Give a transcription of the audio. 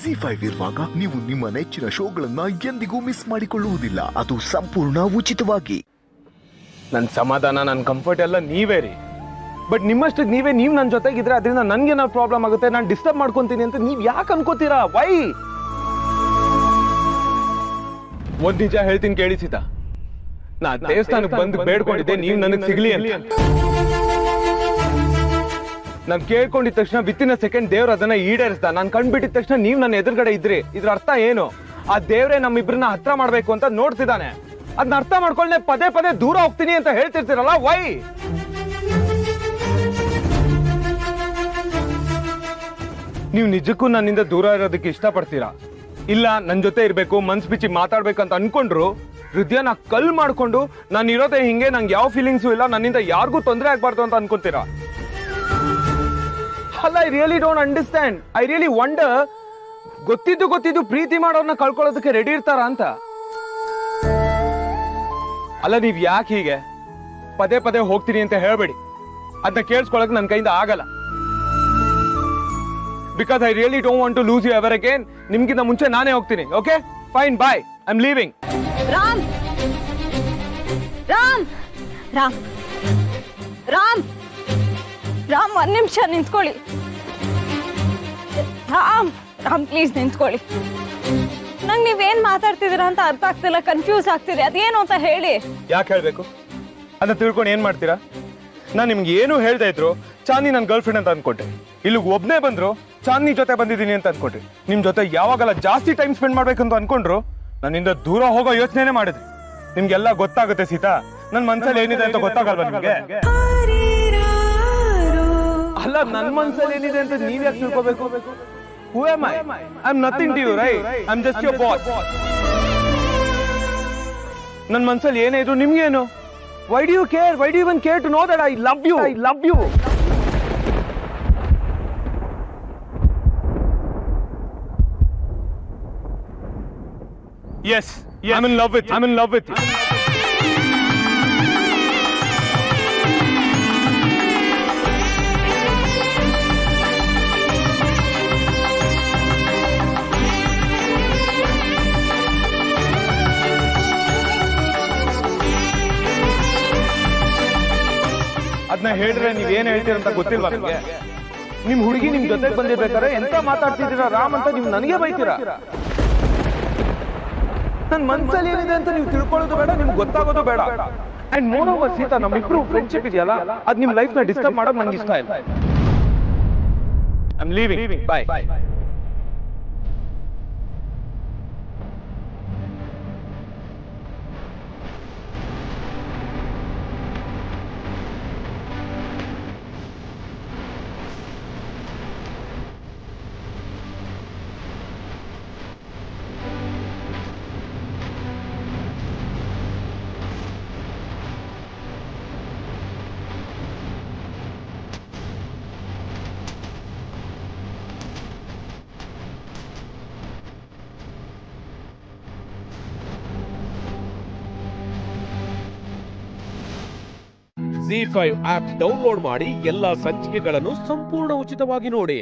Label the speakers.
Speaker 1: ಜಿ5 ಇರುವಾಗ ನೀವು ನಿಮ್ಮ ನೆಚ್ಚಿನ ಶೋಗಳನ್ನ ಎಂದಿಗೂ ಮಿಸ್ ಮಾಡಿಕೊಳ್ಳುವುದಿಲ್ಲ. ಅದು ಸಂಪೂರ್ಣ ಉಚಿತವಾಗಿ.
Speaker 2: ನನ್ನ ಸಮಾಧಾನ, ನನ್ನ ಕಂಫರ್ಟ್ ಎಲ್ಲ ನೀವೇ ರೀ. ಬಟ್ ನಿಮ್ಮಷ್ಟಕ್ಕೆ ನೀವು ನನ್ನ ಜೊತೆಗಿದ್ರೆ ಅದರಿಂದ ನನ್ಗೇನಾದ್ರು ಪ್ರಾಬ್ಲಮ್ ಆಗುತ್ತೆ, ನಾನು ಡಿಸ್ಟರ್ಬ್ ಮಾಡ್ಕೊಂತೀನಿ ಅಂತ ನೀವ್ ಯಾಕೆ ಅನ್ಕೋತೀರಾ? ವೈ? ಒಂದ್ ನಿಜ ಹೇಳ್ತೀನಿ ಕೇಳಿ ಸೀತಾ, ನಾ ದೇವಸ್ಥಾನಕ್ಕೆ ಬಂದು ಬೇಡ್ಕೊಂಡಿದ್ದೆ ನೀವು ನನಗೆ ಸಿಗ್ಲಿ ಅಂತ. ನಾನು ಕೇಳ್ಕೊಂಡಿದ ತಕ್ಷಣ ವಿತಿನ್ ಸೆಕೆಂಡ್ ದೇವ್ರ ಅದನ್ನ ಈಡೇರಿಸ್ದ. ನಾನು ಕಂಡ್ಬಿಟ್ಟಿದ ತಕ್ಷಣ ನೀವು ನನ್ನ ಎದುರುಗಡೆ ಇದ್ರಿ. ಇದ್ರ ಅರ್ಥ ಏನು? ಆ ದೇವ್ರೆ ನಮ್ಮಿಬ್ರನ್ನ ಹತ್ರ ಮಾಡ್ಬೇಕು ಅಂತ ನೋಡ್ತಿದ್ದಾನೆ. ಅದನ್ನ ಅರ್ಥ ಮಾಡ್ಕೊಳ್ಳೆ ಪದೇ ಪದೇ ದೂರ ಹೋಗ್ತೀನಿ ಅಂತ ಹೇಳ್ತಿರ್ತೀರಲ್ಲ, ವೈ? ನೀವು ನಿಜಕ್ಕೂ ನನ್ನಿಂದ ದೂರ ಇರೋದಕ್ಕೆ ಇಷ್ಟಪಡ್ತೀರಾ? ಇಲ್ಲ ನನ್ನ ಜೊತೆ ಇರ್ಬೇಕು, ಮನ್ಸ್ ಬಿಚ್ಚಿ ಮಾತಾಡ್ಬೇಕಂತ ಅನ್ಕೊಂಡ್ರು ಹೃದಯನ ಕಲ್ ಮಾಡ್ಕೊಂಡು ನಾನು ಇರೋದೇ ಹಿಂಗೆ, ನಂಗೆ ಯಾವ ಫೀಲಿಂಗ್ಸು ಇಲ್ಲ, ನನ್ನಿಂದ ಯಾರಿಗೂ ತೊಂದರೆ ಆಗ್ಬಾರ್ದು ಅಂತ ಅನ್ಕೊಂತೀರಾ? ಅಲ್ಲ, I really don't understand. I really wonder, ಗೊತ್ತಿದ್ದು ಪ್ರೀತಿ ಮಾಡೋರ್ನ ಕಳ್ಕೊಳ್ಳೋದಕ್ಕೆ ರೆಡಿ ಇರ್ತಾರ ಅಂತ. ಅಲ್ಲ, ನೀವ್ ಯಾಕೆ ಹೀಗೆ ಪದೇ ಪದೇ ಹೋಗ್ತೀನಿ ಅಂತ ಹೇಳ್ಬೇಡಿ. ಅದನ್ನ ಕೇಳಿಸ್ಕೊಳಕ್ ನನ್ನ ಕೈಯಿಂದ ಆಗಲ್ಲ. Because I really don't want to lose you ever again. ನಿಮ್ಗಿಂತ ಮುಂಚೆ ನಾನೇ ಹೋಗ್ತೀನಿ. Okay fine, bye, I am leaving.
Speaker 3: Ram Ram Ram Ram Ram, ಒಂದ್ ನಿಮಿಷ ನಿಂತ್ಕೊಳ್ಳಿ. ರಾಮ್ ರಾಮ್ ಪ್ಲೀಸ್ ನಿಂತ್ಕೊಳ್ಳಿ. ನಂಗೆ ನೀವೇನ್ ಮಾತಾಡ್ತಿದ್ದೀರಾ ಅಂತ ಅರ್ಥ ಆಗ್ತಿಲ್ಲ, ಕನ್ಫ್ಯೂಸ್ ಆಗ್ತಿದೆ. ಅದೇನು ಅಂತ ಹೇಳಿ.
Speaker 2: ಯಾಕೆ ಹೇಳ್ಬೇಕು? ಅದನ್ನ ತಿಳ್ಕೊಂಡು ಏನ್ ಮಾಡ್ತೀರಾ? ನಾನ್ ನಿಮ್ಗೆ ಏನು ಹೇಳ್ತಾ ಇದ್ರು ಚಾಂದಿ ನನ್ನ ಗರ್ಲ್ ಫ್ರೆಂಡ್ ಅಂತ ಅನ್ಕೊಂಡೆ. ಇಲ್ಲಿಗೆ ಒಬ್ನೇ ಬಂದ್ರು, ಚಾಂದಿ ಜೊತೆ ಬಂದಿದ್ದೀನಿ ಅಂತ ಅನ್ಕೊಂಡ್ರಿ. ನಿಮ್ ಜೊತೆ ಯಾವಾಗಲ್ಲ ಜಾಸ್ತಿ ಟೈಮ್ ಸ್ಪೆಂಡ್ ಮಾಡ್ಬೇಕಂತ ಅನ್ಕೊಂಡ್ರು ನನ್ನಿಂದ ದೂರ ಹೋಗೋ ಯೋಚನೆ ಮಾಡಿದ್ರಿ. ನಿಮ್ಗೆಲ್ಲ ಗೊತ್ತಾಗುತ್ತೆ ಸೀತಾ, ನನ್ ಮನ್ಸಲ್ಲಿ ಏನಿದೆ ಅಂತ ಗೊತ್ತಾಗಲ್ವಾ ನಿಮ್ಗೆ? ಅಲ್ಲ, ನನ್ ಮನ್ಸಲ್ಲಿ ಏನಿದೆ ಅಂತ ನೀವ್ ಯಾಕೆ ತಿಳ್ಕೋಬೇಕು? Who am I? I'm nothing to you, right? I'm just your boss. ನನ್ ಮನ್ಸಲ್ಲಿ ಏನೇ ಇದ್ರು ನಿಮ್ಗೇನು? Why do you care? Why do you even care to know that I love you? I love you. Yes, I'm in love with you. I'm in love with you. ಅದನ್ನ ಹೇಳಿದ್ರೆ ನೀವೇನ್ ಹೇಳ್ತೀರ ಅಂತ ಗೊತ್ತಿಲ್ವಾ ನಿಮ್ಗೆ? ನಿಮ್ ಹುಡುಗಿ ನಿಮ್ ಜೊತೆಗೆ ಬಂದಿರ್ಬೇಕಾದ್ರೆ ಎಂತ ಮಾತಾಡ್ತಿದ್ದೀರಾ ರಾಮ್ ಅಂತ ನೀವು ನನಗೆ ಬೈತೀರಾ? ನನ್ ಮನ್ಸಲ್ಲಿ ಏನಿದೆ ಅಂತ ನೀವು ತಿಳ್ಕೊಳ್ಳೋದು ಬೇಡ, ನಿಮ್ಗೆ ಗೊತ್ತಾಗೋದು ಬೇಡ. ಅಂಡ್ ಮೋರ್ ಓವರ್ ಸೀತಾ, ನಮ್ಮಿಬ್ರು ಫ್ರೆಂಡ್ಶಿಪ್ ಇದೆಯಲ್ಲ, ಅದ್ ನಿಮ್ ಲೈಫ್ ನ ಡಿಸ್ಟರ್ಬ್ ಮಾಡೋದು ನಂಗೆ ಇಷ್ಟ ಇಲ್ಲ. I am leaving. Bye.
Speaker 4: ZEE5 app download ಮಾಡಿ ಎಲ್ಲಾ ಸಂಚಿಕೆಗಳನ್ನು ಸಂಪೂರ್ಣ ಉಚಿತವಾಗಿ ನೋಡಿ.